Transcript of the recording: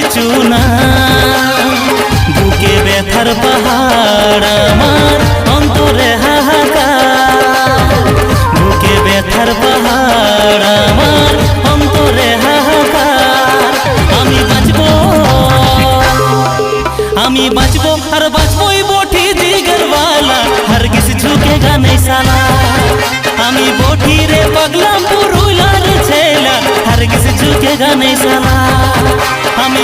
কিচ্ছু না। বুকে ব্যথার পাহাড় আমার অন্তরে হাহাকার, বুকে ব্যথার পাহাড় আমার অন্তরে হাহাকার। আমি বাঁচবো আর বাঁচবোই বঠি জিগরওয়ালা, हरगिज झुकेगा नहीं साला। আমি বঠি রে পাগলা পুরুলার ছেলা, हरगिज झुकेगा नहीं साला।